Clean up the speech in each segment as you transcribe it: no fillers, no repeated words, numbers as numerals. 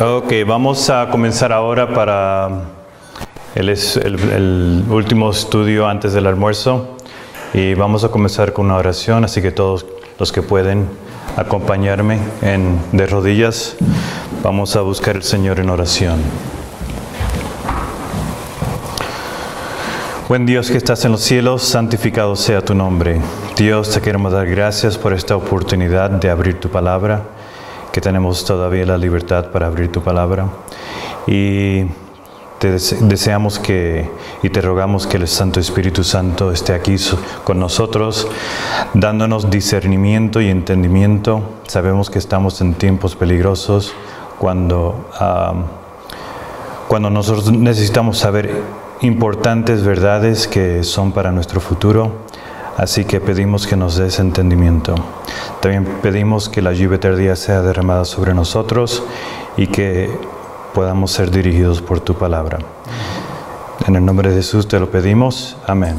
Ok, vamos a comenzar ahora para el último estudio antes del almuerzo y vamos a comenzar con una oración, así que todos los que pueden acompañarme de rodillas, vamos a buscar al Señor en oración. Buen Dios que estás en los cielos, santificado sea tu nombre. Dios, te queremos dar gracias por esta oportunidad de abrir tu palabra, que tenemos todavía la libertad para abrir tu palabra. Y te deseamos y te rogamos que el Santo Espíritu Santo esté aquí con nosotros, dándonos discernimiento y entendimiento. Sabemos que estamos en tiempos peligrosos cuando nosotros necesitamos saber importantes verdades que son para nuestro futuro. Así que pedimos que nos des entendimiento. También pedimos que la lluvia tardía sea derramada sobre nosotros y que podamos ser dirigidos por tu palabra. En el nombre de Jesús te lo pedimos. Amén.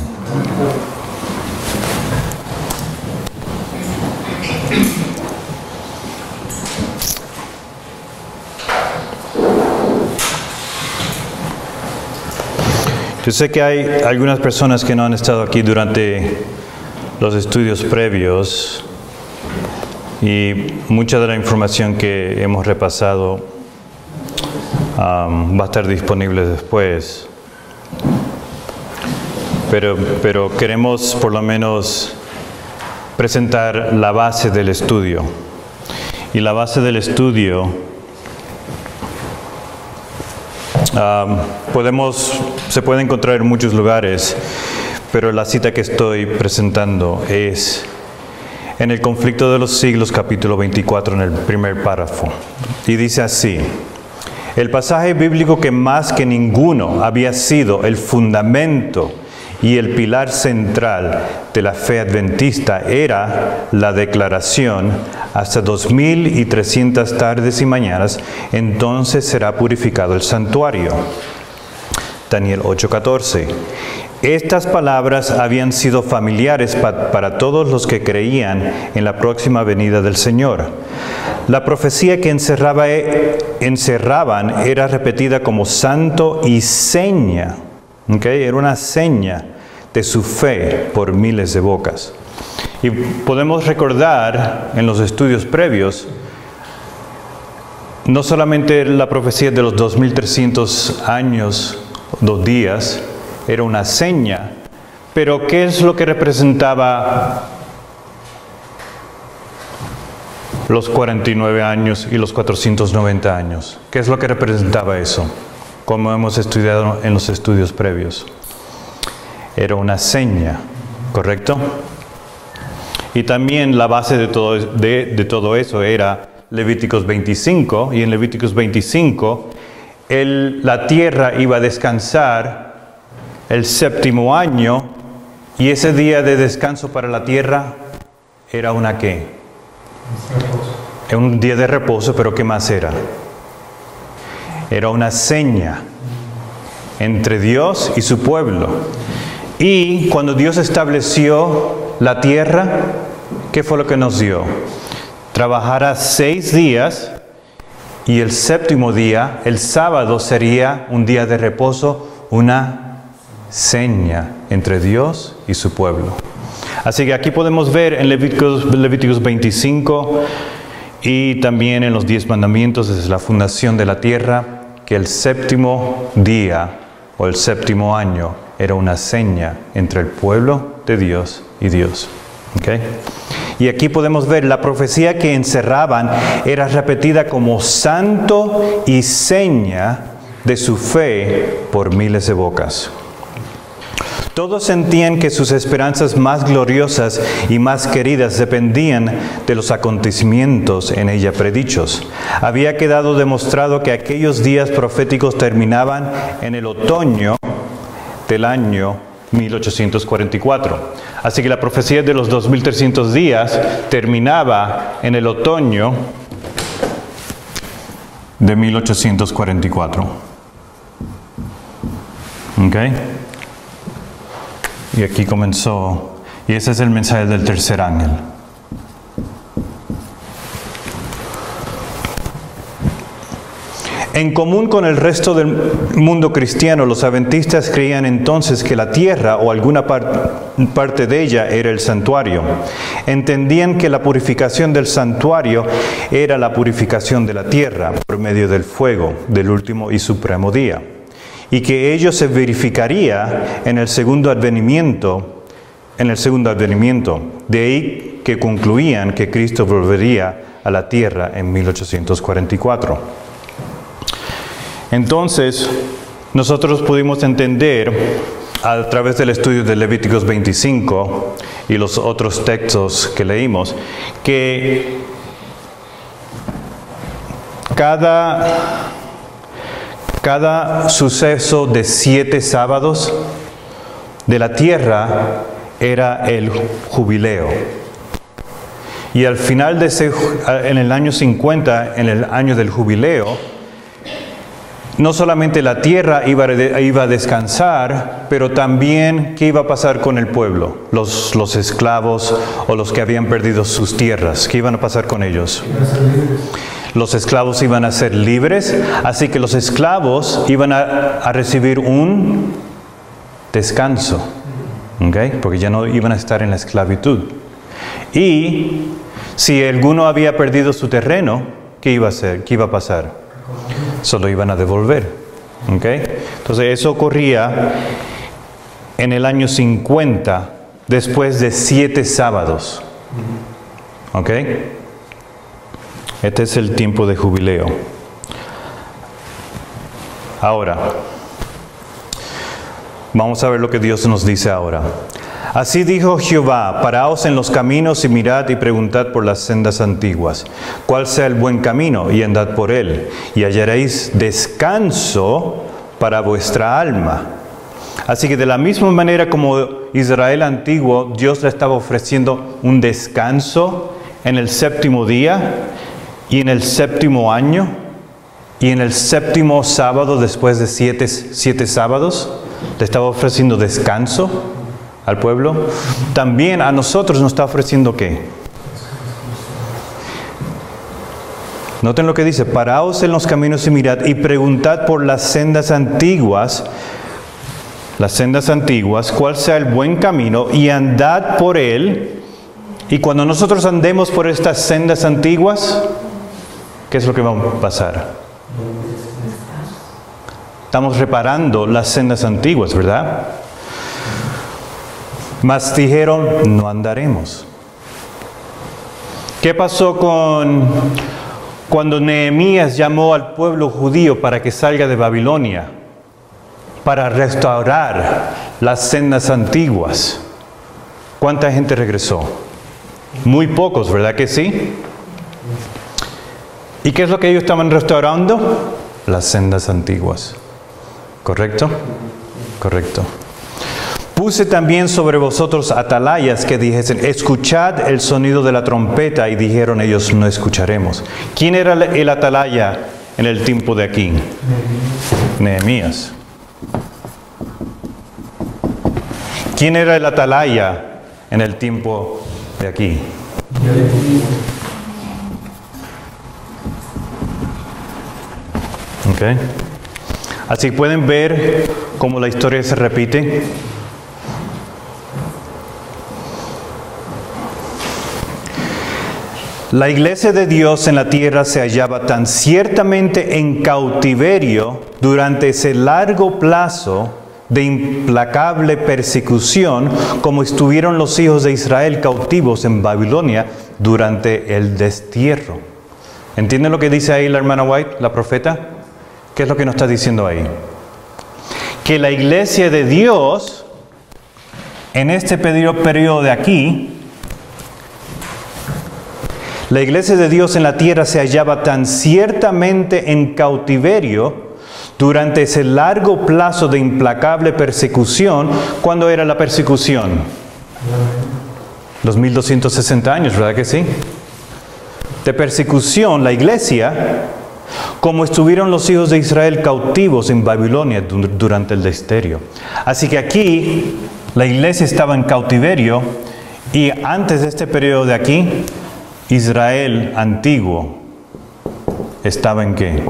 Yo sé que hay algunas personas que no han estado aquí durante los estudios previos y mucha de la información que hemos repasado va a estar disponible después. Pero queremos por lo menos presentar la base del estudio. Y la base del estudio se puede encontrar en muchos lugares, pero la cita que estoy presentando es en el Conflicto de los Siglos, capítulo 24, en el primer párrafo. Y dice así: el pasaje bíblico que más que ninguno había sido el fundamento y el pilar central de la fe adventista era la declaración: hasta 2300 tardes y mañanas, entonces será purificado el santuario. Daniel 8:14. Estas palabras habían sido familiares para todos los que creían en la próxima venida del Señor. La profecía que encerraban era repetida como santo y seña. Era una seña de su fe por miles de bocas. Y podemos recordar en los estudios previos, no solamente la profecía de los 2300 años, 2 días, era una seña, pero ¿qué es lo que representaba los 49 años y los 490 años? ¿Qué es lo que representaba eso? Como hemos estudiado en los estudios previos. Era una seña, ¿correcto? Y también la base de todo eso era Levíticos 25, y en Levíticos 25 la tierra iba a descansar el 7º año, y ese día de descanso para la tierra era una ¿qué? Era un día de reposo, pero ¿qué más era? Era una seña entre Dios y su pueblo. Y cuando Dios estableció la tierra, ¿qué fue lo que nos dio? Trabajará 6 días y el 7º día, el sábado, sería un día de reposo, una seña entre Dios y su pueblo. Así que aquí podemos ver en Levíticos 25 y también en los 10 mandamientos desde la fundación de la tierra, que el 7º día o el 7º año era una seña entre el pueblo de Dios y Dios. Y aquí podemos ver la profecía que encerraban era repetida como santo y seña de su fe por miles de bocas. Todos sentían que sus esperanzas más gloriosas y más queridas dependían de los acontecimientos en ella predichos. Había quedado demostrado que aquellos días proféticos terminaban en el otoño del año 1844. Así que la profecía de los 2300 días terminaba en el otoño de 1844. Y aquí comenzó, y ese es el mensaje del tercer ángel. En común con el resto del mundo cristiano, los adventistas creían entonces que la tierra o alguna parte de ella era el santuario. Entendían que la purificación del santuario era la purificación de la tierra por medio del fuego del último y supremo día, y que ello se verificaría en el segundo advenimiento. De ahí que concluían que Cristo volvería a la tierra en 1844. Entonces, nosotros pudimos entender a través del estudio de Levíticos 25 y los otros textos que leímos, que cada suceso de 7 sábados de la tierra era el jubileo. Y al final en el año 50, en el año del jubileo, no solamente la tierra iba a descansar, pero también ¿qué iba a pasar con el pueblo? Los esclavos o los que habían perdido sus tierras, ¿qué iban a pasar con ellos? Los esclavos iban a ser libres, así que los esclavos iban a recibir un descanso, ¿okay? Porque ya no iban a estar en la esclavitud. Y si alguno había perdido su terreno, ¿qué iba a hacer? ¿Qué iba a pasar? Solo iban a devolver. ¿Okay? Entonces eso ocurría en el año 50, después de 7 sábados. ¿Ok? Este es el tiempo de jubileo. Ahora, vamos a ver lo que Dios nos dice ahora. Así dijo Jehová, paraos en los caminos y mirad y preguntad por las sendas antiguas, cuál sea el buen camino, y andad por él, y hallaréis descanso para vuestra alma. Así que de la misma manera como Israel antiguo, Dios le estaba ofreciendo un descanso en el 7º día, y en el 7º año, y en el 7º sábado después de 7 sábados, le estaba ofreciendo descanso al pueblo. También a nosotros nos está ofreciendo ¿qué? Noten lo que dice, paraos en los caminos y mirad y preguntad por las sendas antiguas, cuál sea el buen camino, y andad por él. Y cuando nosotros andemos por estas sendas antiguas, ¿qué es lo que va a pasar? Estamos reparando las sendas antiguas, ¿verdad? Mas dijeron, no andaremos. ¿Qué pasó cuando Nehemías llamó al pueblo judío para que salga de Babilonia? Para restaurar las sendas antiguas. ¿Cuánta gente regresó? Muy pocos, ¿verdad que sí? ¿Y qué es lo que ellos estaban restaurando? Las sendas antiguas. ¿Correcto? Correcto. Puse también sobre vosotros atalayas que dijesen, escuchad el sonido de la trompeta, y dijeron ellos, no escucharemos. ¿Quién era el atalaya en el tiempo de aquí? Nehemías. ¿Quién era el atalaya en el tiempo de aquí? Okay. Así pueden ver cómo la historia se repite. La iglesia de Dios en la tierra se hallaba tan ciertamente en cautiverio durante ese largo plazo de implacable persecución como estuvieron los hijos de Israel cautivos en Babilonia durante el destierro. ¿Entienden lo que dice ahí la hermana White, la profeta? ¿Qué es lo que nos está diciendo ahí? Que la iglesia de Dios en este periodo de aquí, la iglesia de Dios en la tierra se hallaba tan ciertamente en cautiverio durante ese largo plazo de implacable persecución. ¿Cuándo era la persecución? Los 1260 años, ¿verdad que sí? De persecución, la iglesia, como estuvieron los hijos de Israel cautivos en Babilonia durante el destierro. Así que aquí la iglesia estaba en cautiverio, y antes de este periodo de aquí, Israel antiguo estaba ¿en qué?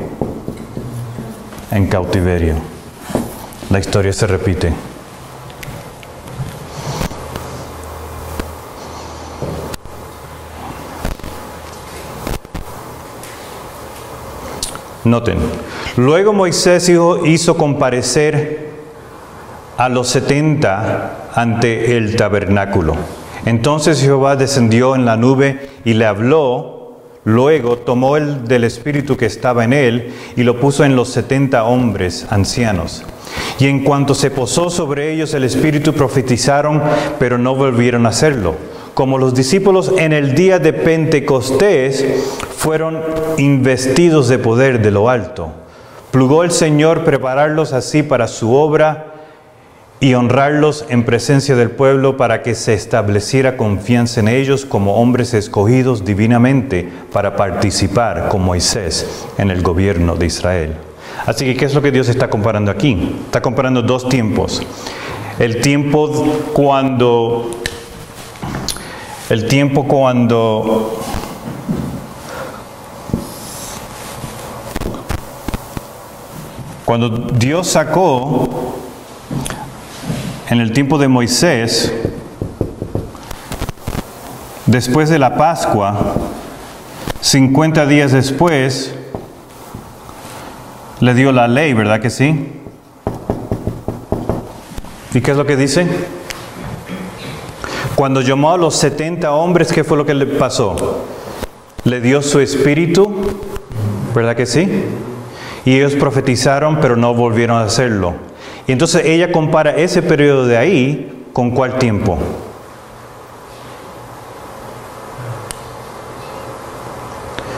en cautiverio. La historia se repite. Noten, luego Moisés hizo comparecer a los 70 ante el tabernáculo. Entonces Jehová descendió en la nube y le habló. Luego tomó del espíritu que estaba en él y lo puso en los 70 hombres ancianos. Y en cuanto se posó sobre ellos el espíritu, profetizaron, pero no volvieron a hacerlo. Como los discípulos en el día de Pentecostés fueron investidos de poder de lo alto. Plugó el Señor prepararlos así para su obra y honrarlos en presencia del pueblo para que se estableciera confianza en ellos como hombres escogidos divinamente para participar con Moisés en el gobierno de Israel. Así que, ¿qué es lo que Dios está comparando aquí? Está comparando dos tiempos. El tiempo cuando Dios sacó, en el tiempo de Moisés, después de la Pascua, 50 días después, le dio la ley, ¿verdad que sí? ¿Y qué es lo que dice? Cuando llamó a los 70 hombres, ¿qué fue lo que le pasó? Le dio su espíritu, ¿verdad que sí? Y ellos profetizaron, pero no volvieron a hacerlo. Y entonces ella compara ese periodo de ahí con ¿cuál tiempo?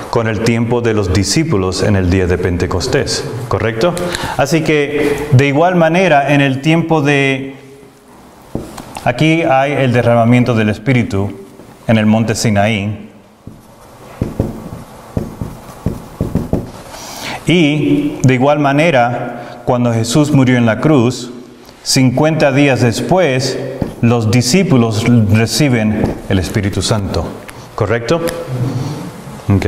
Con el tiempo de los discípulos en el día de Pentecostés, ¿correcto? Así que de igual manera en el tiempo de... Aquí hay el derramamiento del Espíritu en el monte Sinaí. Y de igual manera, cuando Jesús murió en la cruz, 50 días después, los discípulos reciben el Espíritu Santo. ¿Correcto? Ok.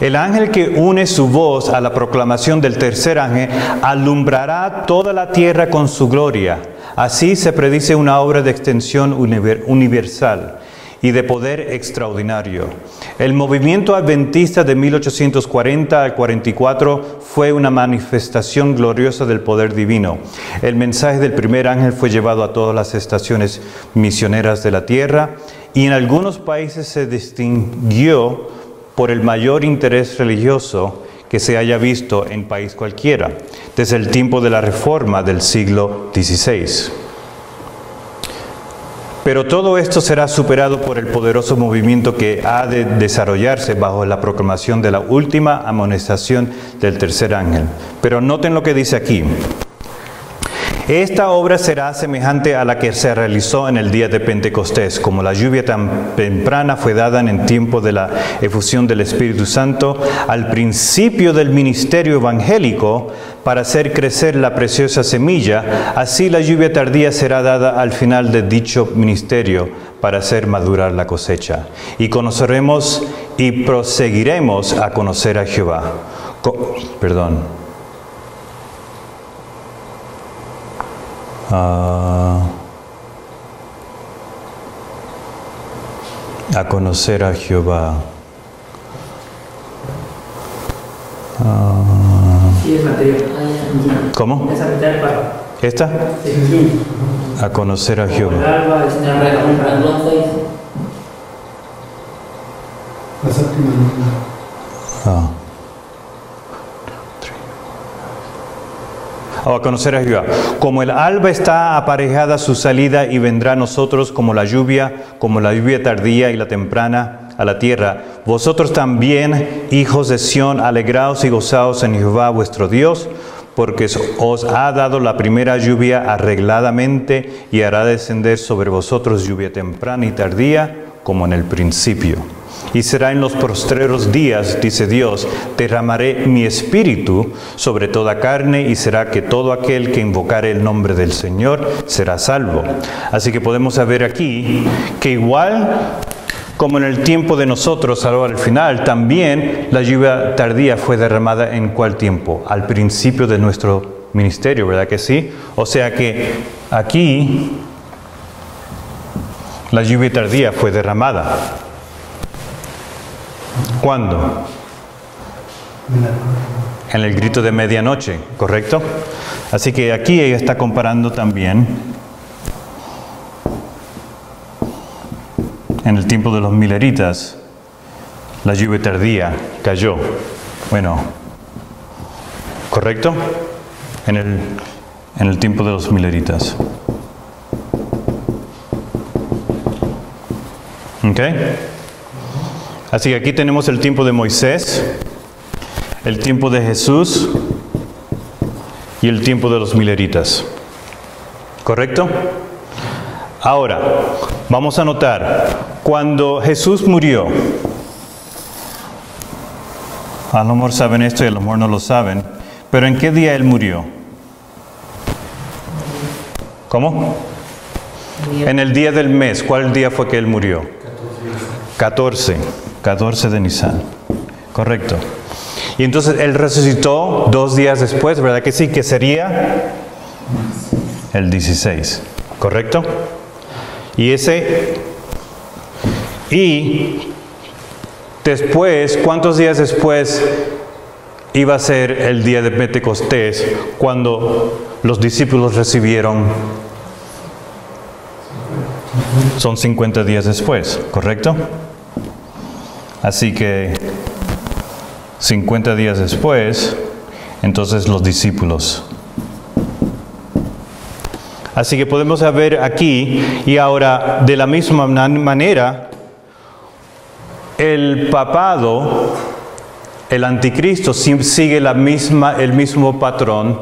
El ángel que une su voz a la proclamación del tercer ángel alumbrará toda la tierra con su gloria. Así se predice una obra de extensión universal y de poder extraordinario. El movimiento adventista de 1840 al 44 fue una manifestación gloriosa del poder divino. El mensaje del primer ángel fue llevado a todas las estaciones misioneras de la tierra y en algunos países se distinguió por el mayor interés religioso que se haya visto en país cualquiera, desde el tiempo de la Reforma del siglo XVI. Pero todo esto será superado por el poderoso movimiento que ha de desarrollarse bajo la proclamación de la última amonestación del tercer ángel. Pero noten lo que dice aquí. Esta obra será semejante a la que se realizó en el día de Pentecostés, como la lluvia tan temprana fue dada en el tiempo de la efusión del Espíritu Santo al principio del ministerio evangélico para hacer crecer la preciosa semilla, así la lluvia tardía será dada al final de dicho ministerio para hacer madurar la cosecha. Y conoceremos y proseguiremos a conocer a Jehová. A conocer a Jehová. Sí, es material. ¿Cómo? Esa mitad para. ¿Esta? Sí. A conocer a Jehová. El alba es una La séptima luna. A conocer a Jehová. Como el alba está aparejada su salida y vendrá a nosotros como la lluvia tardía y la temprana a la tierra. Vosotros también, hijos de Sión, alegraos y gozaos en Jehová vuestro Dios, porque os ha dado la primera lluvia arregladamente y hará descender sobre vosotros lluvia temprana y tardía como en el principio. Y será en los postreros días, dice Dios, derramaré mi espíritu sobre toda carne y será que todo aquel que invocare el nombre del Señor será salvo. Así que podemos saber aquí que igual como en el tiempo de nosotros, ahora al final, también la lluvia tardía fue derramada ¿en cuál tiempo? Al principio de nuestro ministerio, ¿verdad que sí? O sea que aquí la lluvia tardía fue derramada. ¿Cuándo? En el grito de medianoche, ¿correcto? Así que aquí ella está comparando también en el tiempo de los mileritas, la lluvia tardía cayó. Bueno, ¿correcto? En el tiempo de los mileritas. ¿Ok? Así que aquí tenemos el tiempo de Moisés, el tiempo de Jesús y el tiempo de los mileritas. ¿Correcto? Ahora, vamos a notar, cuando Jesús murió, a lo mejor saben esto y a lo mejor no lo saben, pero ¿en qué día Él murió? ¿Cómo? En el día del mes. ¿Cuál día fue que Él murió? 14 de Nisan. Correcto. Y entonces Él resucitó 2 días después, ¿verdad que sí? Que sería el 16. ¿Correcto? Y después, ¿cuántos días después iba a ser el día de Pentecostés cuando los discípulos recibieron? Son 50 días después, ¿correcto? Así que 50 días después, entonces los discípulos. Así que podemos ver aquí, y ahora de la misma manera, el papado, el anticristo, sigue el mismo patrón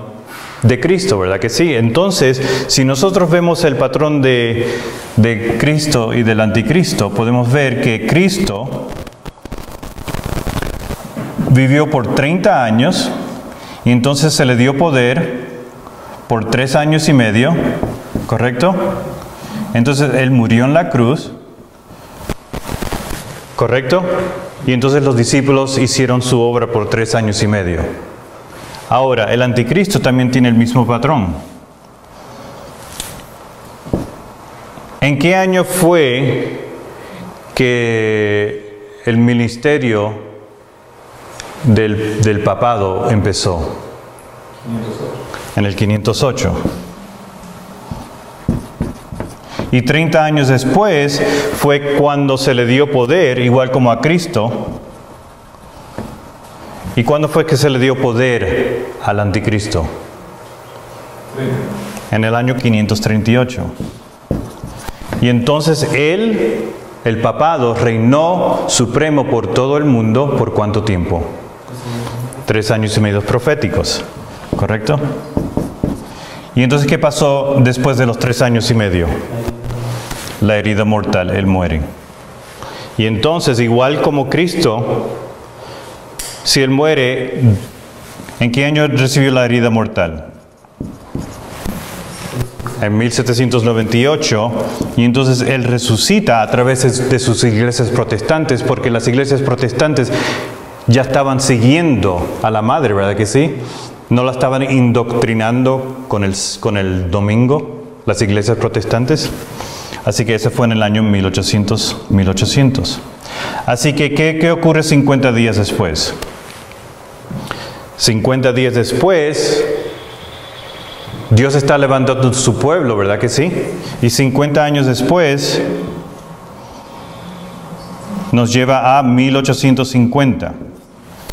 de Cristo, ¿verdad que sí? Entonces, si nosotros vemos el patrón de Cristo y del anticristo, podemos ver que Cristo vivió por 30 años, y entonces se le dio poder por 3 años y medio, ¿correcto? Entonces Él murió en la cruz, ¿correcto? Y entonces los discípulos hicieron su obra por 3 años y medio. Ahora, el anticristo también tiene el mismo patrón. ¿En qué año fue que el ministerio del papado empezó? En el 508. Y 30 años después fue cuando se le dio poder, igual como a Cristo. ¿Y cuándo fue que se le dio poder al anticristo? En el año 538. Y entonces él, el papado, reinó supremo por todo el mundo, ¿por cuánto tiempo? 3 años y medio proféticos, ¿correcto? Y entonces, ¿qué pasó después de los 3 años y medio? La herida mortal, Él muere. Y entonces, igual como Cristo, si Él muere, ¿en qué año recibió la herida mortal? En 1798, y entonces Él resucita a través de sus iglesias protestantes, porque las iglesias protestantes ya estaban siguiendo a la madre, ¿verdad que sí? No la estaban indoctrinando con el domingo, las iglesias protestantes. Así que ese fue en el año 1800. Así que, ¿qué ocurre 50 días después? 50 días después, Dios está levantando su pueblo, ¿verdad que sí? Y 50 años después, nos lleva a 1850,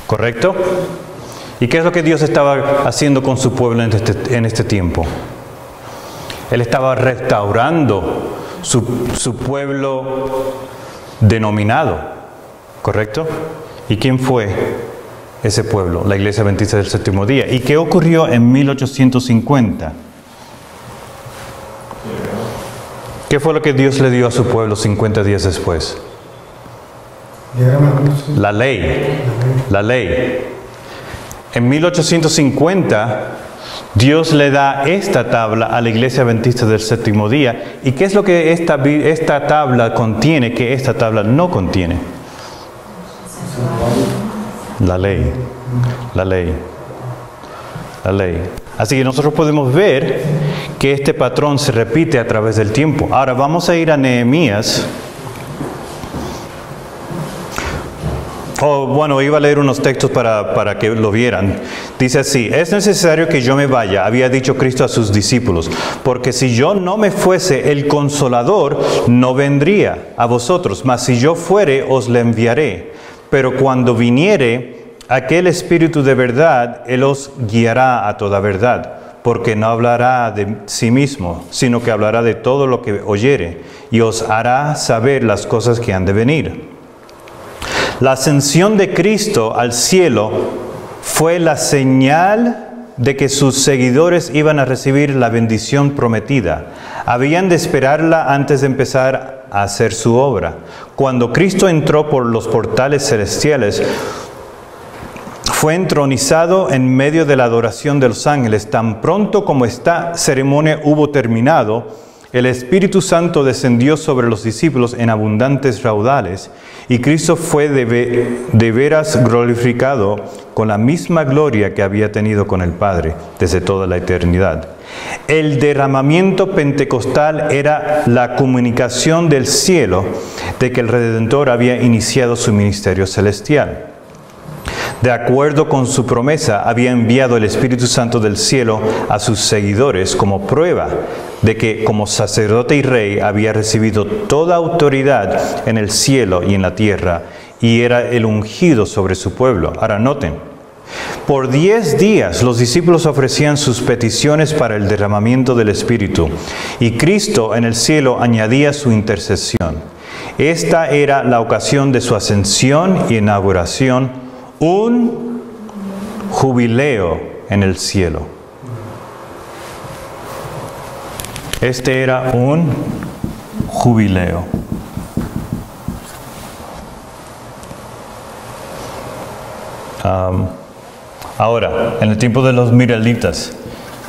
¿correcto? ¿Y qué es lo que Dios estaba haciendo con su pueblo en este tiempo? Él estaba restaurando su pueblo denominado, ¿correcto? ¿Y quién fue ese pueblo? La Iglesia Adventista del Séptimo Día. ¿Y qué ocurrió en 1850? ¿Qué fue lo que Dios le dio a su pueblo 50 días después? La ley. En 1850, Dios le da esta tabla a la Iglesia Adventista del Séptimo Día. ¿Y qué es lo que esta tabla contiene que esta tabla no contiene? La ley. La ley. La ley. Así que nosotros podemos ver que este patrón se repite a través del tiempo. Ahora vamos a ir a Nehemías. Bueno, iba a leer unos textos para que lo vieran. Dice así: es necesario que yo me vaya, había dicho Cristo a sus discípulos, porque si yo no me fuese, el Consolador no vendría a vosotros, mas si yo fuere, os le enviaré. Pero cuando viniere aquel Espíritu de verdad, Él os guiará a toda verdad, porque no hablará de sí mismo, sino que hablará de todo lo que oyere, y os hará saber las cosas que han de venir. La ascensión de Cristo al cielo fue la señal de que sus seguidores iban a recibir la bendición prometida. Habían de esperarla antes de empezar a hacer su obra. Cuando Cristo entró por los portales celestiales, fue entronizado en medio de la adoración de los ángeles. Tan pronto como esta ceremonia hubo terminado, el Espíritu Santo descendió sobre los discípulos en abundantes raudales, y Cristo fue de veras glorificado con la misma gloria que había tenido con el Padre desde toda la eternidad. El derramamiento pentecostal era la comunicación del cielo de que el Redentor había iniciado su ministerio celestial. De acuerdo con su promesa, había enviado el Espíritu Santo del cielo a sus seguidores como prueba de que como sacerdote y rey había recibido toda autoridad en el cielo y en la tierra, y era el ungido sobre su pueblo. Ahora noten, por 10 días los discípulos ofrecían sus peticiones para el derramamiento del Espíritu, y Cristo en el cielo añadía su intercesión. Esta era la ocasión de su ascensión y inauguración, un jubileo en el cielo. Este era un jubileo. Ahora, en el tiempo de los Miguelitas,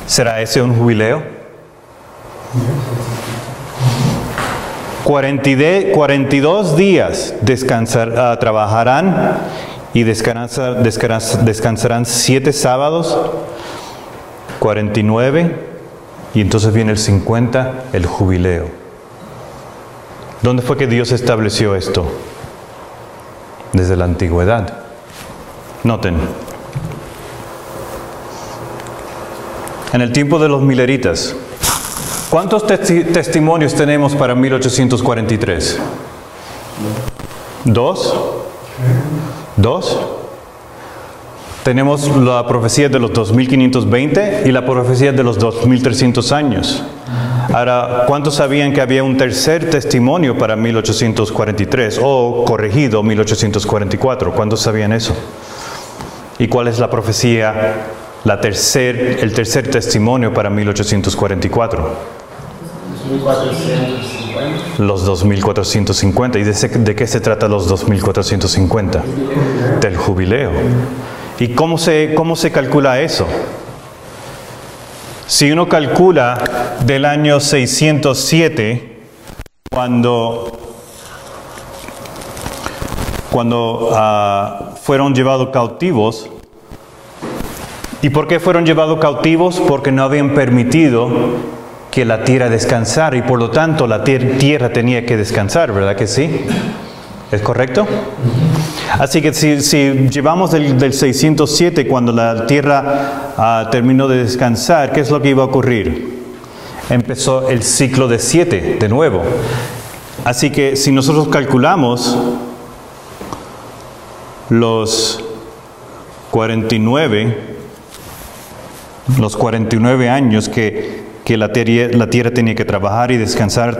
¿será ese un jubileo? 42 días trabajarán y descansarán 7 sábados, 49, y entonces viene el 50, el jubileo. ¿Dónde fue que Dios estableció esto? Desde la antigüedad. Noten, en el tiempo de los mileritas, ¿cuántos testimonios tenemos para 1843? ¿Dos? Tenemos la profecía de los 2520 y la profecía de los 2300 años. Ahora, ¿cuántos sabían que había un tercer testimonio para 1843 o corregido 1844? ¿Cuántos sabían eso? ¿Y cuál es la profecía, el tercer testimonio para 1844? 2450. Los 2450. ¿Y de qué se trata los 2450? Del jubileo. ¿Y cómo se calcula eso? Si uno calcula del año 607, cuando fueron llevados cautivos. ¿Y por qué fueron llevados cautivos? Porque no habían permitido que la tierra descansara, y por lo tanto la tierra tenía que descansar, ¿verdad que sí? ¿Es correcto? Así que si llevamos del 607, cuando la tierra terminó de descansar, ¿qué es lo que iba a ocurrir? Empezó el ciclo de 7 de nuevo. Así que si nosotros calculamos los 49 años que la tierra tenía que trabajar y descansar,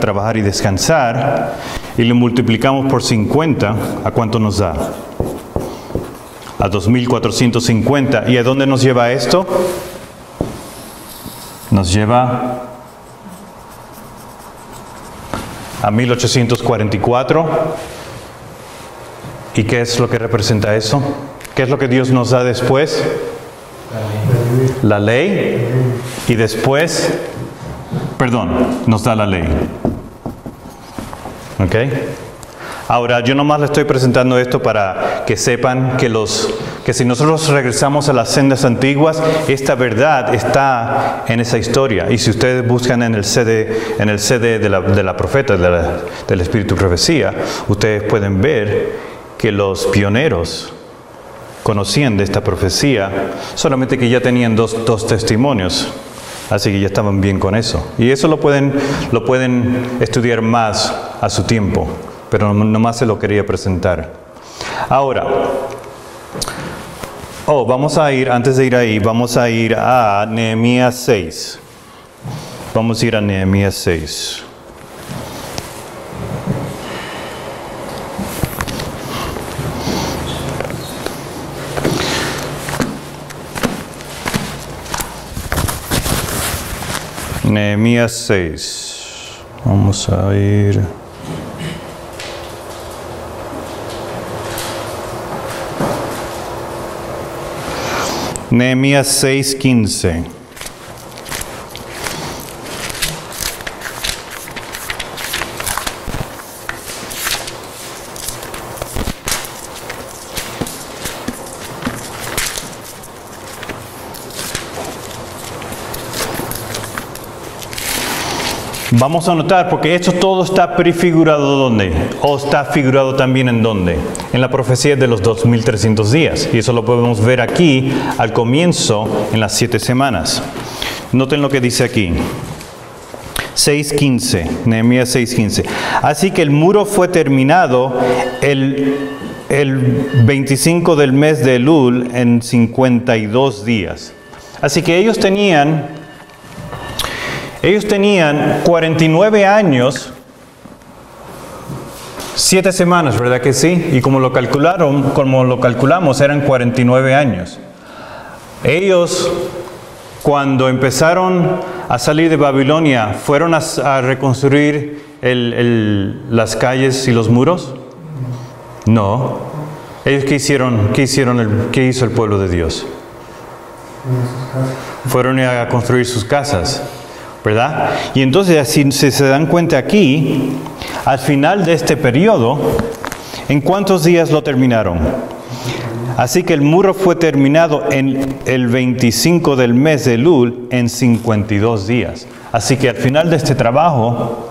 y le multiplicamos por 50, ¿a cuánto nos da? A 2450. ¿Y a dónde nos lleva esto? Nos lleva a 1844. ¿Y qué es lo que representa eso? ¿Qué es lo que Dios nos da después? La ley. Y después, nos da la ley. ¿Ok? Ahora, yo nomás le estoy presentando esto para que sepan que si nosotros regresamos a las sendas antiguas, esta verdad está en esa historia. Y si ustedes buscan en el CD de la profeta, del Espíritu de Profecía, ustedes pueden ver que los pioneros conocían de esta profecía, solamente que ya tenían dos testimonios. Así que ya estaban bien con eso. Y eso lo pueden estudiar más a su tiempo. Pero nomás se lo quería presentar. Ahora, antes de ir ahí, vamos a ir a Nehemías 6. Vamos a ir a Nehemías 6. Nehemías 6. Vamos a ir. Nehemías 6:15. Vamos a notar, porque esto todo está prefigurado ¿dónde? O está figurado también en ¿dónde? En la profecía de los 2300 días. Y eso lo podemos ver aquí al comienzo en las 7 semanas. Noten lo que dice aquí. 6:15, Nehemías 6:15. Así que el muro fue terminado el 25 del mes de Elul en 52 días. Así que ellos tenían 49 años, 7 semanas, ¿verdad que sí? Y como lo calculamos, eran 49 años. Ellos, cuando empezaron a salir de Babilonia, ¿fueron a reconstruir las calles y los muros? No. ¿Ellos qué hicieron? ¿Qué hizo el pueblo de Dios? Fueron a construir sus casas, ¿verdad? Y entonces, si se dan cuenta aquí, al final de este periodo, ¿en cuántos días lo terminaron? Así que el muro fue terminado en el 25 del mes de Elul en 52 días. Así que al final de este trabajo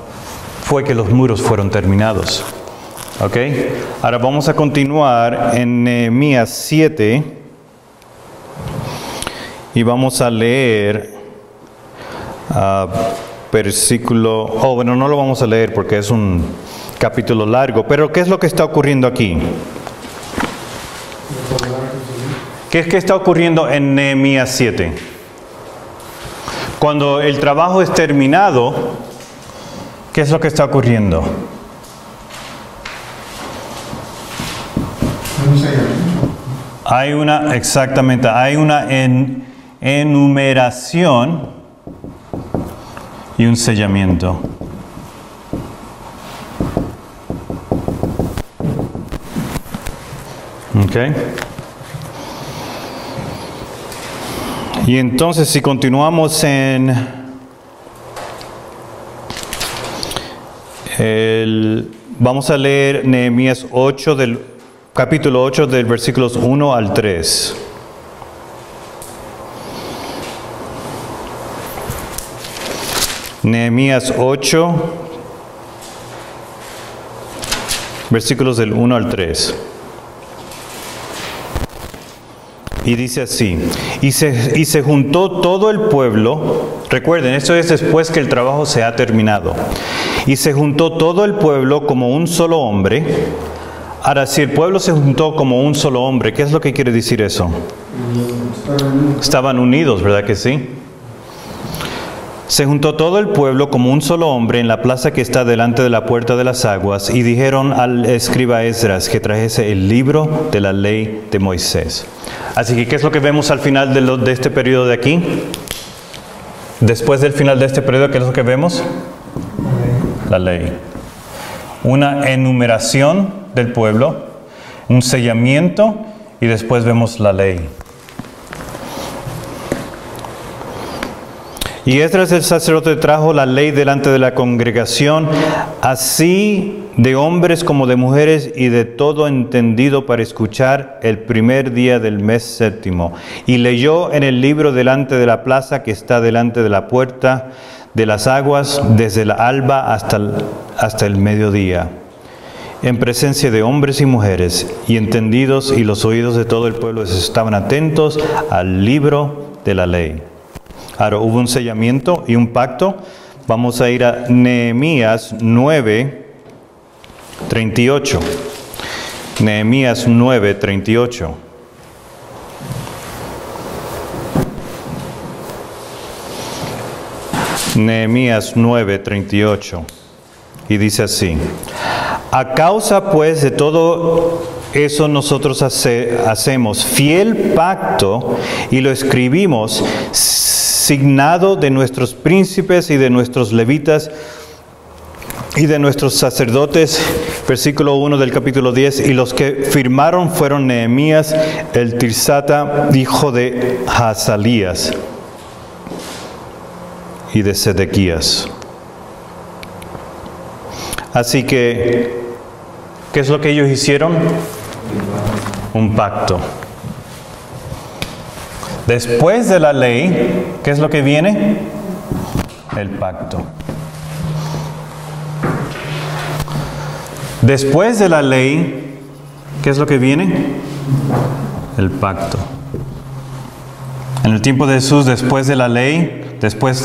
fue que los muros fueron terminados. ¿Ok? Ahora vamos a continuar en Nehemías 7 y vamos a leer versículo, no lo vamos a leer porque es un capítulo largo, pero ¿qué es lo que está ocurriendo aquí? ¿Qué es que está ocurriendo en Nehemías 7? Cuando el trabajo es terminado, ¿qué es lo que está ocurriendo? Hay una enumeración y un sellamiento. ¿Ok? Y entonces si continuamos vamos a leer Nehemías 8 capítulo 8 del versículos 1 al 3. Nehemías 8, versículos del 1 al 3. Y dice así, y se juntó todo el pueblo, recuerden, esto es después que el trabajo se ha terminado, y se juntó todo el pueblo como un solo hombre. Ahora, si el pueblo se juntó como un solo hombre, ¿qué es lo que quiere decir eso? Estaban unidos, ¿verdad que sí? Se juntó todo el pueblo como un solo hombre en la plaza que está delante de la puerta de las aguas, y dijeron al escriba Esdras que trajese el libro de la ley de Moisés. Así que, ¿qué es lo que vemos al final de este periodo de aquí? Después del final de este periodo, ¿qué es lo que vemos? La ley. Una enumeración del pueblo, un sellamiento, y después vemos la ley. Y Esdras el sacerdote trajo la ley delante de la congregación, así de hombres como de mujeres y de todo entendido para escuchar el primer día del mes séptimo. Y leyó en el libro delante de la plaza que está delante de la puerta de las aguas, desde la alba hasta el mediodía, en presencia de hombres y mujeres y entendidos, y los oídos de todo el pueblo estaban atentos al libro de la ley. Ahora hubo un sellamiento y un pacto. Vamos a ir a Nehemías 9:38. Nehemías 9:38. Nehemías 9:38. Y dice así: a causa pues de todo eso nosotros hacemos fiel pacto y lo escribimos, signado de nuestros príncipes y de nuestros levitas y de nuestros sacerdotes. Versículo 1 del capítulo 10. Y los que firmaron fueron Nehemías, el Tirsata, hijo de Hasalías, y de Sedequías. Así que, ¿qué es lo que ellos hicieron? Un pacto. Después de la ley, ¿qué es lo que viene? El pacto. Después de la ley, ¿qué es lo que viene? El pacto. En el tiempo de Jesús, después de la ley, después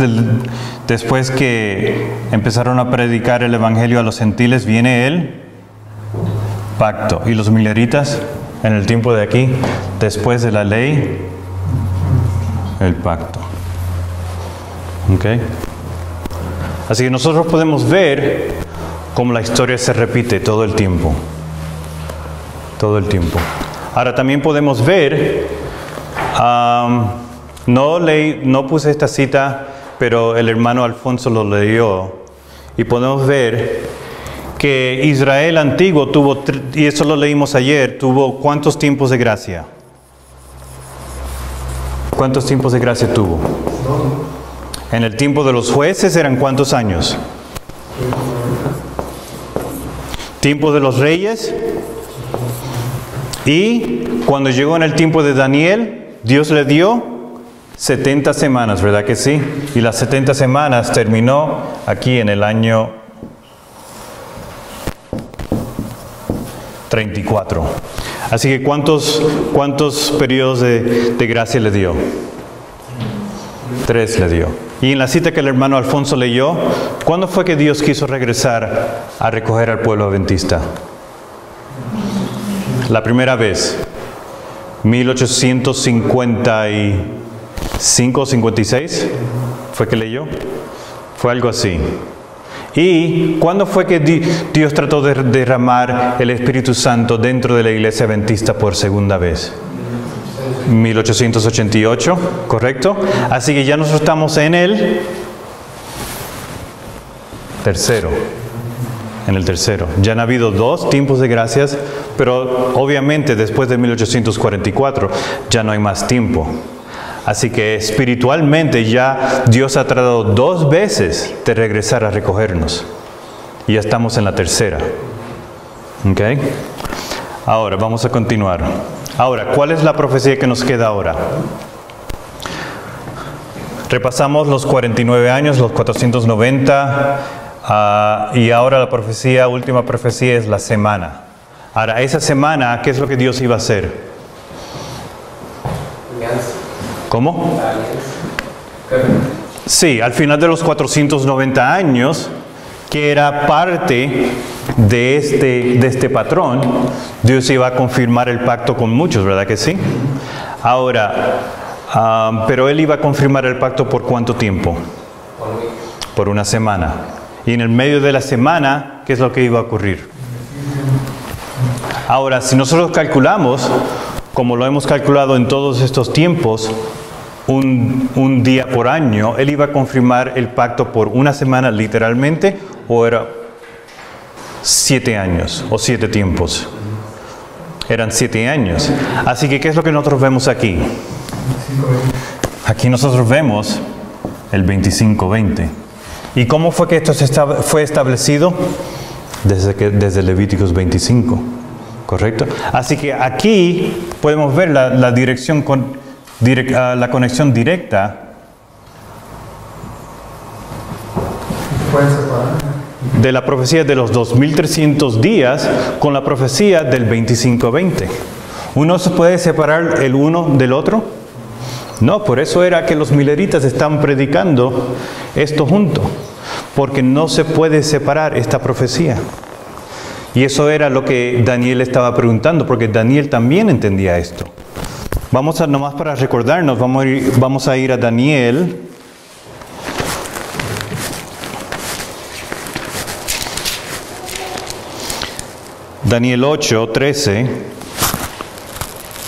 que empezaron a predicar el evangelio a los gentiles, viene el pacto. Y los mileritas, en el tiempo de aquí, después de la ley, el pacto. ¿Ok? Así que nosotros podemos ver cómo la historia se repite todo el tiempo. Todo el tiempo. Ahora también podemos ver, no puse esta cita, pero el hermano Alfonso lo leyó, y podemos ver que Israel antiguo tuvo, y eso lo leímos ayer, tuvo ¿cuántos tiempos de gracia? ¿Cuántos tiempos de gracia tuvo? En el tiempo de los jueces eran ¿cuántos años? Tiempo de los reyes. Y cuando llegó en el tiempo de Daniel, Dios le dio 70 semanas, ¿verdad que sí? Y las 70 semanas terminó aquí en el año 34. Así que ¿cuántos periodos de gracia le dio? 3 le dio. Y en la cita que el hermano Alfonso leyó, ¿cuándo fue que Dios quiso regresar a recoger al pueblo adventista? La primera vez, 1855, 56, ¿fue que leyó? Fue algo así. ¿Y cuándo fue que Dios trató de derramar el Espíritu Santo dentro de la iglesia adventista por segunda vez? 1888, ¿correcto? Así que ya nosotros estamos en el tercero. En el tercero. Ya han habido 2 tiempos de gracias, pero obviamente después de 1844 ya no hay más tiempo. Así que espiritualmente ya Dios ha tratado 2 veces de regresar a recogernos. Y ya estamos en la tercera. ¿Ok? Ahora, vamos a continuar. Ahora, ¿cuál es la profecía que nos queda ahora? Repasamos los 49 años, los 490, y ahora la profecía, última profecía es la semana. Ahora, esa semana, ¿qué es lo que Dios iba a hacer? ¿Cómo? Sí, al final de los 490 años, que era parte de este patrón, Dios iba a confirmar el pacto con muchos, ¿verdad que sí? Ahora, pero Él iba a confirmar el pacto ¿por cuánto tiempo? Por una semana. Y en el medio de la semana, ¿qué es lo que iba a ocurrir? Ahora, si nosotros calculamos, como lo hemos calculado en todos estos tiempos, un día por año, Él iba a confirmar el pacto por una semana literalmente, o era 7 años o 7 tiempos. Eran 7 años. Así que, ¿qué es lo que nosotros vemos aquí? Aquí nosotros vemos el 25:20. ¿Y cómo fue que esto fue establecido? Desde Levíticos 25, ¿correcto? Así que aquí podemos ver la dirección la conexión directa de la profecía de los 2300 días con la profecía del 25:20. ¿Uno se puede separar el uno del otro? No, por eso era que los mileritas están predicando esto junto, porque no se puede separar esta profecía. Y eso era lo que Daniel estaba preguntando, porque Daniel también entendía esto. Nomás para recordarnos, vamos a ir a Daniel. Daniel 8:13.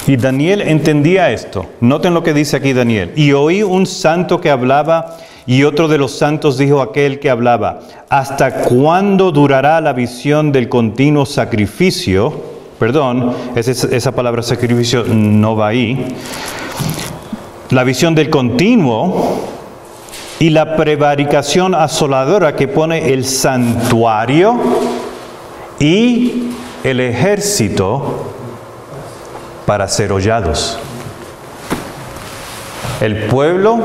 Y Daniel entendía esto. Noten lo que dice aquí Daniel. Y oí un santo que hablaba, y otro de los santos dijo a aquel que hablaba: ¿hasta cuándo durará la visión del continuo sacrificio? Perdón, esa palabra sacrificio no va ahí. La visión del continuo y la prevaricación asoladora que pone el santuario y el ejército para ser hollados. El pueblo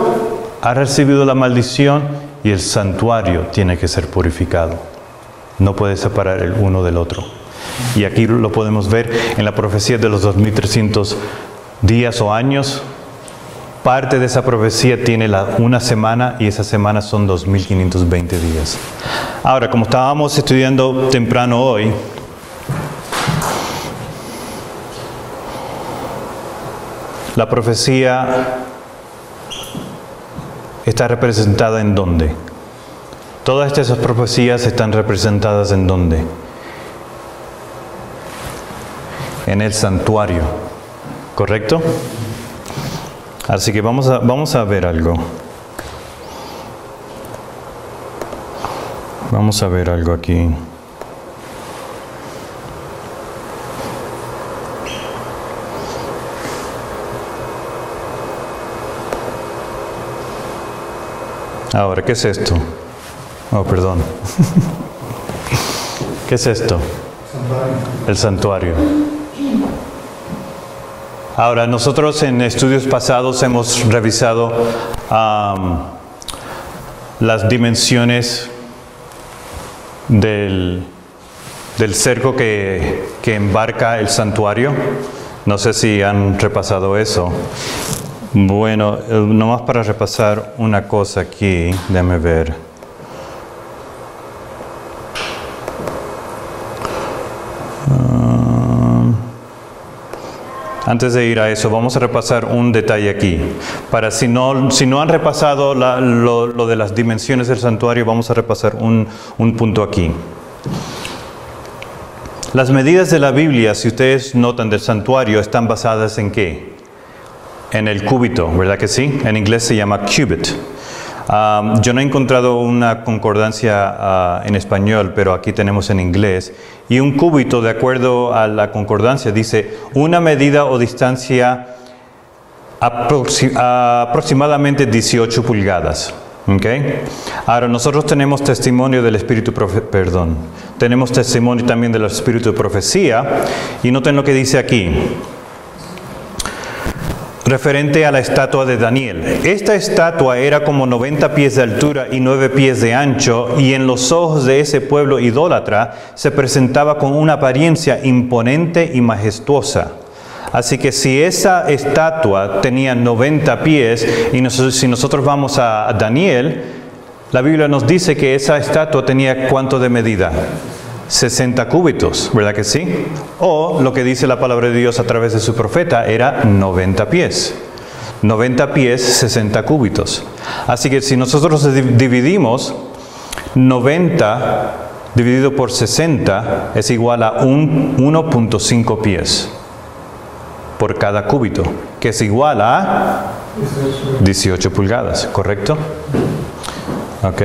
ha recibido la maldición y el santuario tiene que ser purificado. No puede separar el uno del otro. Y aquí lo podemos ver en la profecía de los 2300 días o años. Parte de esa profecía tiene una semana y esa semana son 2520 días. Ahora, como estábamos estudiando temprano hoy, la profecía está representada ¿en dónde? Todas estas profecías están representadas ¿en dónde? En el santuario, ¿correcto? Así que vamos a ver algo. Vamos a ver algo aquí. Ahora, ¿qué es esto? Oh, perdón. ¿Qué es esto? El santuario. Ahora, nosotros en estudios pasados hemos revisado las dimensiones del cerco que embarca el santuario. No sé si han repasado eso. Bueno, nomás para repasar una cosa aquí, déjame ver. Antes de ir a eso, vamos a repasar un detalle aquí. Para si no han repasado lo de las dimensiones del santuario, vamos a repasar un punto aquí. Las medidas de la Biblia, si ustedes notan, del santuario, están basadas ¿en qué? En el cúbito, ¿verdad que sí? En inglés se llama cubit. Yo no he encontrado una concordancia en español, pero aquí tenemos en inglés. Y un cúbito, de acuerdo a la concordancia, dice una medida o distancia aproximadamente 18 pulgadas. ¿Okay? Ahora, nosotros tenemos testimonio del Espíritu tenemos testimonio también del Espíritu de profecía. Y noten lo que dice aquí. Referente a la estatua de Daniel. Esta estatua era como 90 pies de altura y 9 pies de ancho, y en los ojos de ese pueblo idólatra se presentaba con una apariencia imponente y majestuosa. Así que si esa estatua tenía 90 pies, y si nosotros vamos a Daniel, la Biblia nos dice que esa estatua tenía ¿cuánto de medida? 60 cúbitos, ¿verdad que sí? O lo que dice la palabra de Dios a través de su profeta era 90 pies. 90 pies, 60 cúbitos. Así que si nosotros dividimos 90 dividido por 60 es igual a 1.5 pies por cada cúbito, que es igual a 18 pulgadas, ¿correcto? Ok.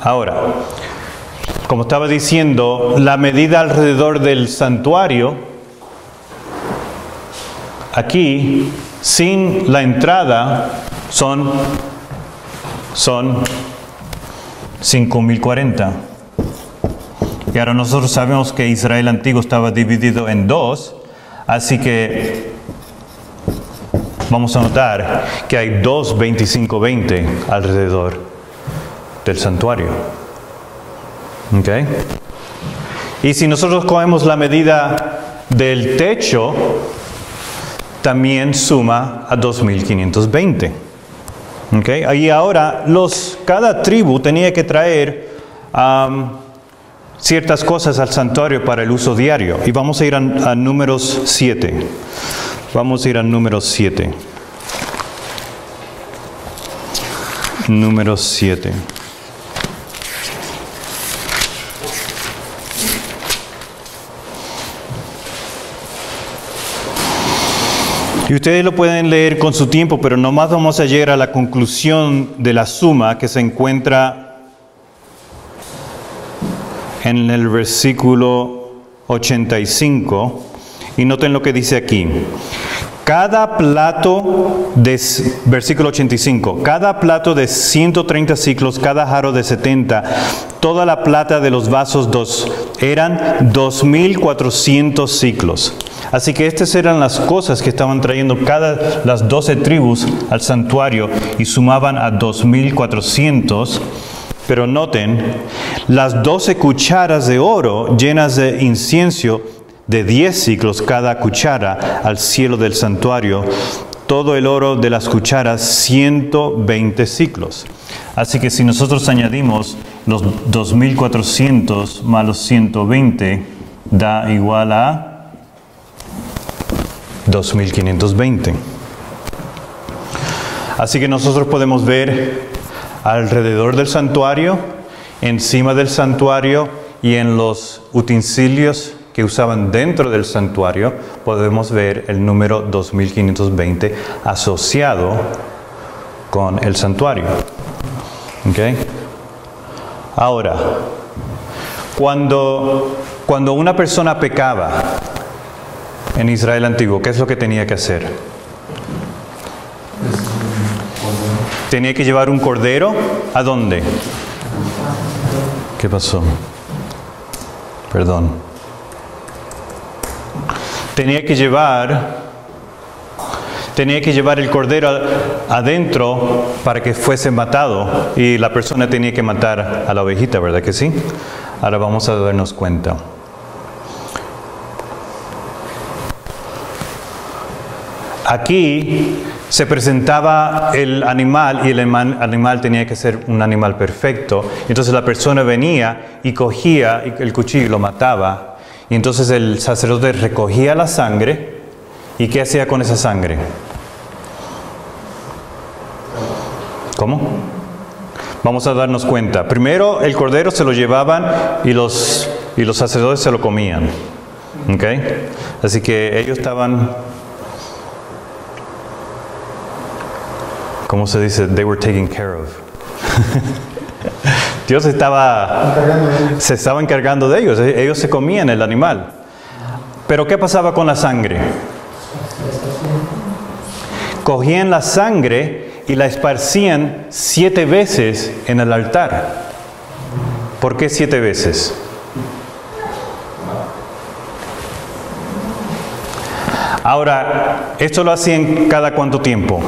Ahora, como estaba diciendo, la medida alrededor del santuario, aquí sin la entrada son 5.040. Y ahora nosotros sabemos que Israel antiguo estaba dividido en dos, así que vamos a notar que hay dos 25-20 alrededor del santuario. ¿Ok? Y si nosotros cogemos la medida del techo, también suma a 2.520. ¿Ok? Y ahora cada tribu tenía que traer ciertas cosas al santuario para el uso diario. Y vamos a ir a números 7. Vamos a ir a números 7. Números 7. Y ustedes lo pueden leer con su tiempo, pero nomás vamos a llegar a la conclusión de la suma que se encuentra en el versículo 85. Y noten lo que dice aquí. Cada plato de, versículo 85, cada plato de 130 ciclos, cada jarro de 70, toda la plata de los vasos eran 2.400 ciclos. Así que estas eran las cosas que estaban trayendo las 12 tribus al santuario y sumaban a 2.400. Pero noten, las 12 cucharas de oro llenas de incienso de 10 ciclos cada cuchara al cielo del santuario, todo el oro de las cucharas 120 ciclos. Así que si nosotros añadimos los 2.400 más los 120, da igual a 2.520. Así que nosotros podemos ver alrededor del santuario, encima del santuario y en los utensilios que usaban dentro del santuario, podemos ver el número 2520 asociado con el santuario. ¿Okay? Ahora, cuando una persona pecaba en Israel antiguo, ¿qué es lo que tenía que hacer? Tenía que llevar un cordero. ¿A dónde? ¿Qué pasó? Perdón. Tenía que llevar el cordero adentro para que fuese matado, y la persona tenía que matar a la ovejita, ¿verdad que sí? Ahora vamos a darnos cuenta. Aquí se presentaba el animal y el animal tenía que ser un animal perfecto. Entonces la persona venía y cogía el cuchillo y lo mataba. Y entonces el sacerdote recogía la sangre. ¿Y qué hacía con esa sangre? ¿Cómo? Vamos a darnos cuenta. Primero el cordero se lo llevaban y los sacerdotes se lo comían. ¿Ok? Así que ellos estaban... ¿Cómo se dice? They were taken care of. Dios se estaba encargando de ellos. Ellos se comían el animal. Pero ¿qué pasaba con la sangre? Cogían la sangre y la esparcían 7 veces en el altar. ¿Por qué 7 veces? Ahora, ¿esto lo hacían cada cuánto tiempo?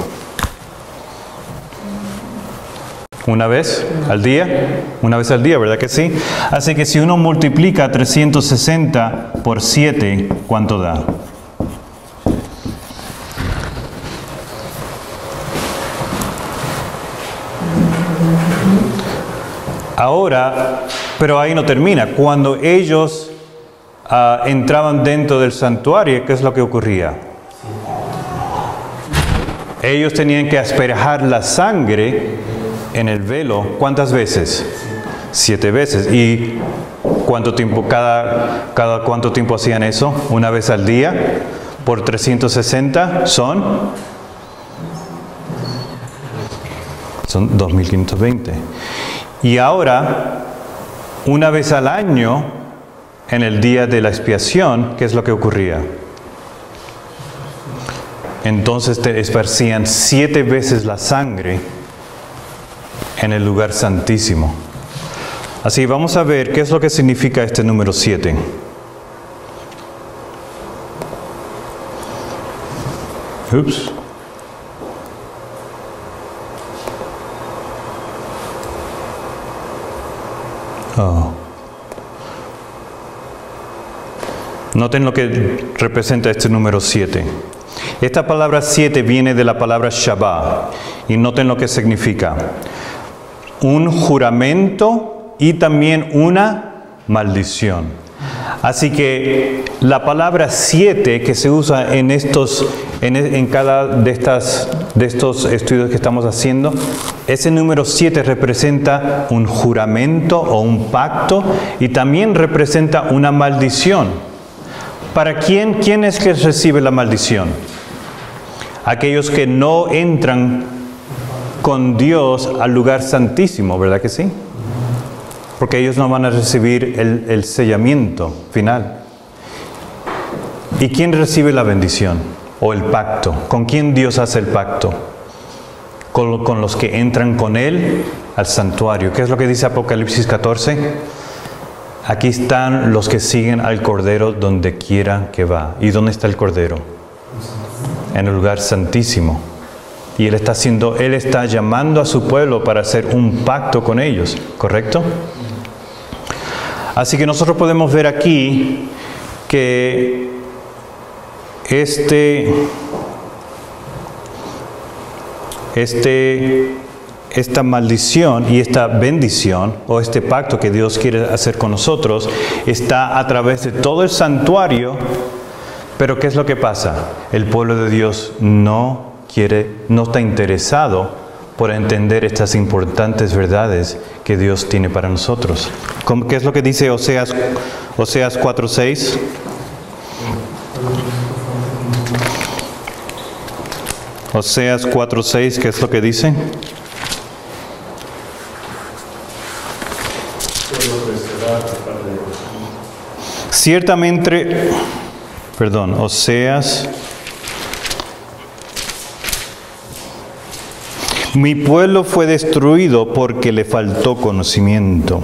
¿Una vez al día? Una vez al día, ¿verdad que sí? Así que si uno multiplica 360 por 7, ¿cuánto da? Ahora, pero ahí no termina. Cuando ellos entraban dentro del santuario, ¿qué es lo que ocurría? Ellos tenían que asperjar la sangre en el velo. ¿Cuántas veces? 7 veces. ¿Y cuánto tiempo, cada cuánto tiempo hacían eso? ¿Una vez al día? Por 360 son 2.520. Y ahora, una vez al año, en el día de la expiación, ¿qué es lo que ocurría? entonces te esparcían 7 veces la sangre en el lugar santísimo. Así vamos a ver qué es lo que significa este número 7. Ups. Oh. Noten lo que representa este número 7. Esta palabra 7 viene de la palabra Shabbat. Y noten lo que significa. Un juramento y también una maldición. Así que la palabra 7 que se usa en cada de estos estudios que estamos haciendo, ese número 7 representa un juramento o un pacto y también representa una maldición. ¿Para quién es que recibe la maldición? Aquellos que no entran con Dios al lugar santísimo, ¿verdad que sí? Porque ellos no van a recibir el sellamiento final. ¿Y quién recibe la bendición o el pacto? ¿Con quién Dios hace el pacto? Con los que entran con Él al santuario. ¿Qué es lo que dice Apocalipsis 14? Aquí están los que siguen al Cordero donde quiera que va. ¿Y dónde está el Cordero? En el lugar santísimo. Y Él está llamando a su pueblo para hacer un pacto con ellos, ¿correcto? Así que nosotros podemos ver aquí que esta maldición y esta bendición, o este pacto que Dios quiere hacer con nosotros, está a través de todo el santuario. Pero ¿qué es lo que pasa? El pueblo de Dios no está interesado por entender estas importantes verdades que Dios tiene para nosotros. ¿Qué es lo que dice Oseas 4:6? Oseas 4:6, ¿qué es lo que dice? Ciertamente, Oseas. Mi pueblo fue destruido porque le faltó conocimiento.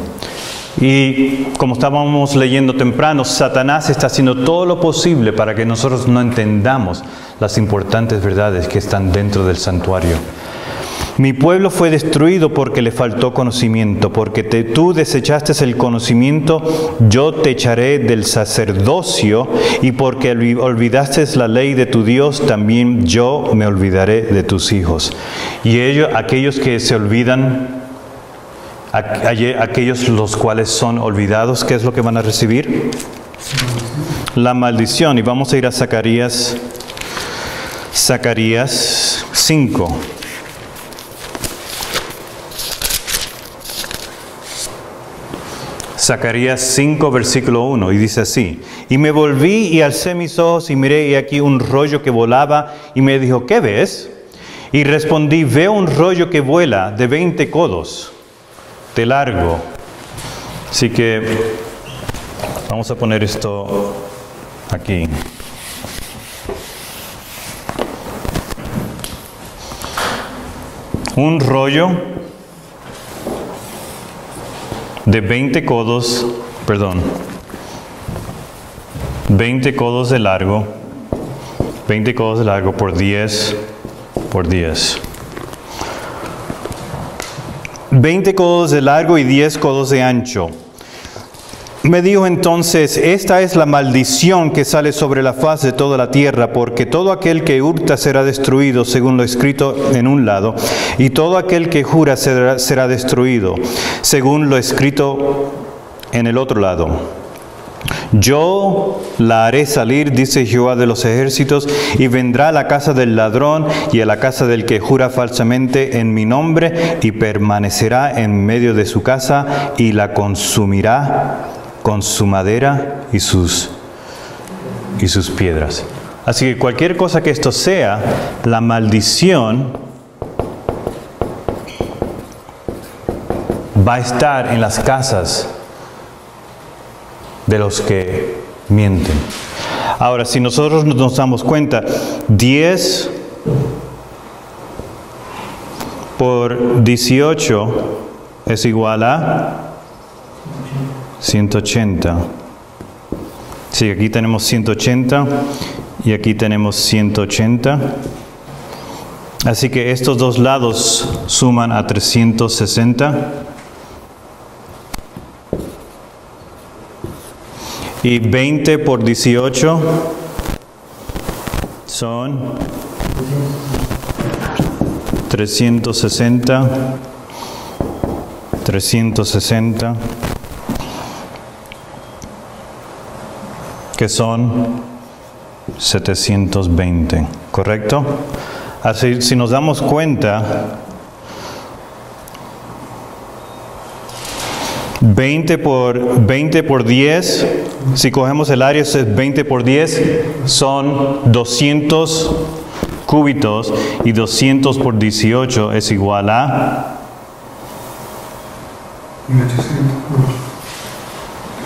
Y como estábamos leyendo temprano, Satanás está haciendo todo lo posible para que nosotros no entendamos las importantes verdades que están dentro del santuario. Mi pueblo fue destruido porque le faltó conocimiento, porque tú desechaste el conocimiento, yo te echaré del sacerdocio, y porque olvidaste la ley de tu Dios, también yo me olvidaré de tus hijos. Y aquellos que se olvidan, aquellos los cuales son olvidados, ¿qué es lo que van a recibir? La maldición. Y vamos a ir a Zacarías 5. Zacarías 5, versículo 1, y dice así: Y me volví y alcé mis ojos y miré, y aquí un rollo que volaba, y me dijo, ¿qué ves? Y respondí, veo un rollo que vuela de 20 codos de largo. Así que vamos a poner esto aquí. Un rollo de 20 codos de largo, 20 codos de largo por 10 por 10. 20 codos de largo y 10 codos de ancho. Me dijo entonces, esta es la maldición que sale sobre la faz de toda la tierra, porque todo aquel que hurta será destruido, según lo escrito en un lado, y todo aquel que jura será destruido, según lo escrito en el otro lado. Yo la haré salir, dice Jehová de los ejércitos, y vendrá a la casa del ladrón y a la casa del que jura falsamente en mi nombre, y permanecerá en medio de su casa, y la consumirá con su madera y sus piedras. Así que cualquier cosa que esto sea, la maldición va a estar en las casas de los que mienten. Ahora, si nosotros nos damos cuenta, 10 por 18 es igual a 180. Sí, aquí tenemos 180 y aquí tenemos 180. Así que estos dos lados suman a 360. Y 20 por 18 son 360, 360, que son 720, ¿correcto? Así, si nos damos cuenta, 20 por 10, si cogemos el área, es 20 por 10, son 200 cúbitos, y 200 por 18 es igual a...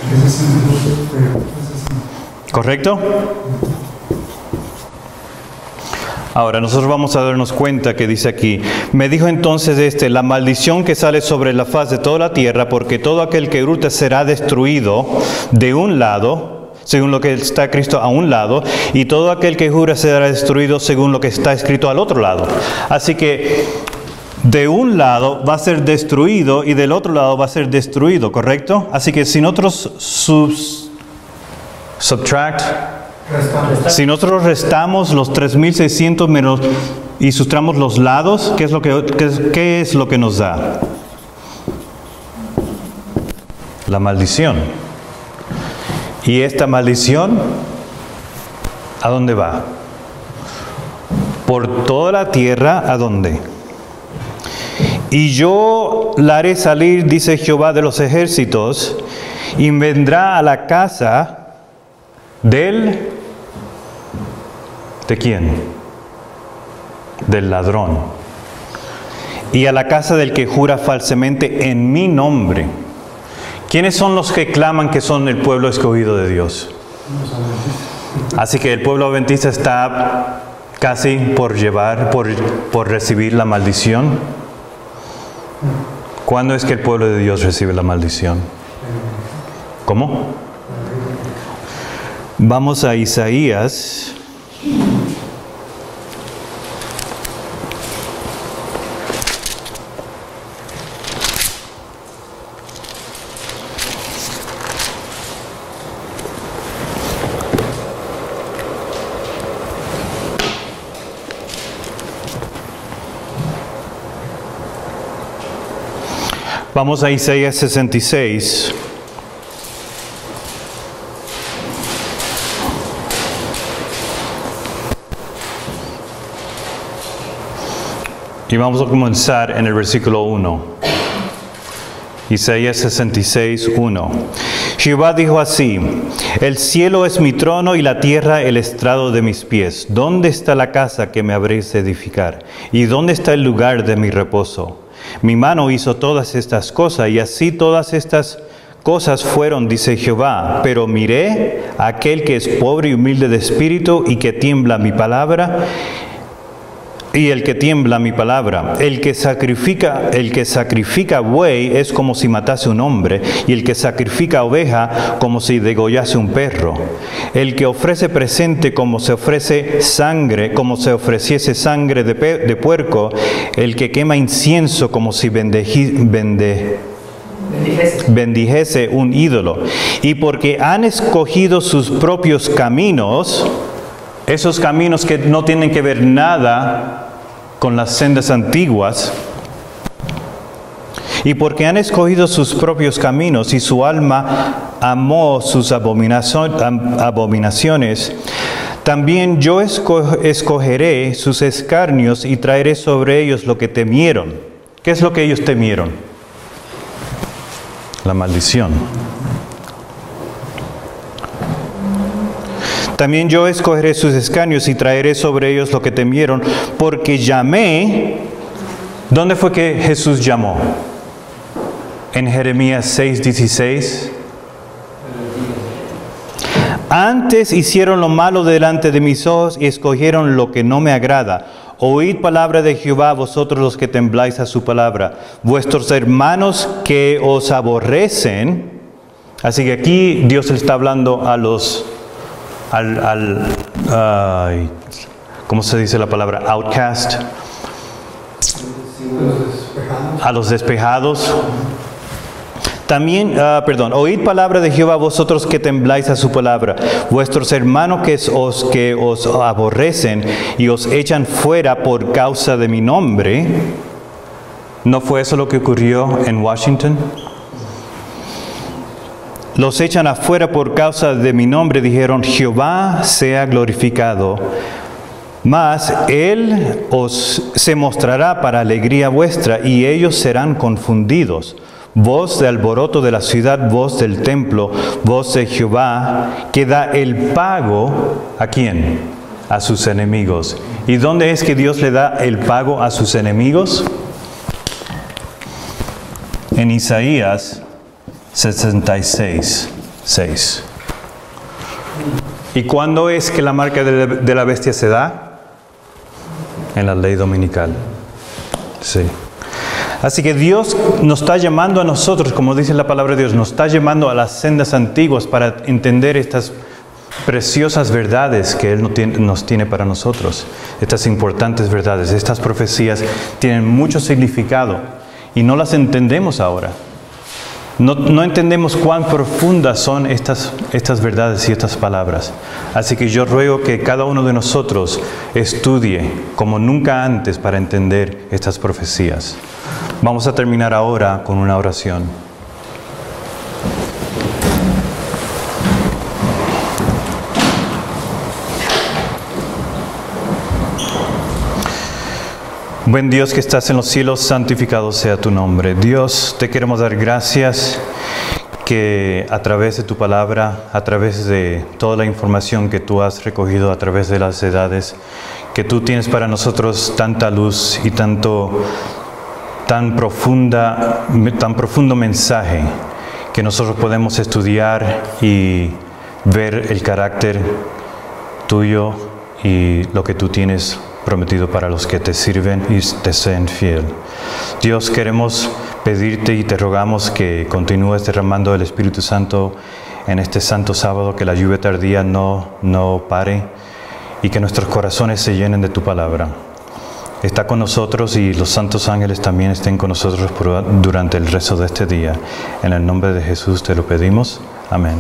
360. ¿Correcto? Ahora, nosotros vamos a darnos cuenta que dice aquí, me dijo entonces la maldición que sale sobre la faz de toda la tierra, porque todo aquel que hurta será destruido de un lado, según lo que está escrito a un lado, y todo aquel que jura será destruido según lo que está escrito al otro lado. Así que de un lado va a ser destruido y del otro lado va a ser destruido, ¿correcto? Así que si nosotros si nosotros restamos los 3.600 menos y sustramos los lados, ¿qué es lo que nos da? La maldición. Y esta maldición, ¿a dónde va? Por toda la tierra, ¿a dónde? Y yo la haré salir, dice Jehová de los ejércitos, y vendrá a la casa ¿de quién? Del ladrón. Y a la casa del que jura falsamente en mi nombre. ¿Quiénes son los que claman que son el pueblo escogido de Dios? Así que el pueblo adventista está casi por recibir la maldición. ¿Cuándo es que el pueblo de Dios recibe la maldición? ¿Cómo? Vamos a Isaías. Vamos a Isaías 66. Y vamos a comenzar en el versículo 1. Isaías 66, 1. Jehová dijo así: el cielo es mi trono y la tierra el estrado de mis pies. ¿Dónde está la casa que me habréis de edificar? ¿Y dónde está el lugar de mi reposo? Mi mano hizo todas estas cosas, y así todas estas cosas fueron, dice Jehová. Pero miré a aquel que es pobre y humilde de espíritu, y que tiembla mi palabra, y el que tiembla mi palabra. El que sacrifica buey es como si matase un hombre, y el que sacrifica oveja como si degollase un perro. El que ofrece presente como se ofrece sangre, como se ofreciese sangre de puerco. El que quema incienso como si bendijese un ídolo. Y porque han escogido sus propios caminos, esos caminos que no tienen que ver nada con las sendas antiguas, y porque han escogido sus propios caminos, y su alma amó sus abominaciones, también yo escogeré sus escarnios y traeré sobre ellos lo que temieron. ¿Qué es lo que ellos temieron? La maldición. También yo escogeré sus escarnios y traeré sobre ellos lo que temieron, porque llamé. ¿Dónde fue que Jesús llamó? En Jeremías 6:16. Antes hicieron lo malo delante de mis ojos y escogieron lo que no me agrada. Oíd palabra de Jehová, vosotros los que tembláis a su palabra. Vuestros hermanos que os aborrecen. Así que aquí Dios le está hablando a los, ¿cómo se dice la palabra? Outcast. A los despejados. También, oíd palabra de Jehová, vosotros que tembláis a su palabra, vuestros hermanos que os aborrecen y os echan fuera por causa de mi nombre. ¿No fue eso lo que ocurrió en Washington? Los echan afuera por causa de mi nombre, dijeron, Jehová sea glorificado. Mas Él se mostrará para alegría vuestra y ellos serán confundidos. Voz de alboroto de la ciudad, voz del templo, voz de Jehová, que da el pago, ¿a quién? A sus enemigos. ¿Y dónde es que Dios le da el pago a sus enemigos? En Isaías 66:6. ¿Y cuándo es que la marca de la bestia se da? En la ley dominical. Sí. Así que Dios nos está llamando a nosotros, como dice la palabra de Dios, nos está llamando a las sendas antiguas para entender estas preciosas verdades que Él nos tiene para nosotros. Estas importantes verdades, estas profecías tienen mucho significado y no las entendemos ahora. No entendemos cuán profundas son estas verdades y estas palabras. Así que yo ruego que cada uno de nosotros estudie como nunca antes para entender estas profecías. Vamos a terminar ahora con una oración. Buen Dios que estás en los cielos, santificado sea tu nombre. Dios, te queremos dar gracias que a través de tu palabra, a través de toda la información que tú has recogido a través de las edades, que tú tienes para nosotros tanta luz y tan profundo mensaje que nosotros podemos estudiar y ver el carácter tuyo y lo que tú tienes prometido para los que te sirven y te sean fiel. Dios, queremos pedirte y te rogamos que continúes derramando el Espíritu Santo en este santo sábado, que la lluvia tardía no pare y que nuestros corazones se llenen de tu palabra. Está con nosotros y los santos ángeles también estén con nosotros durante el resto de este día. En el nombre de Jesús te lo pedimos. Amén.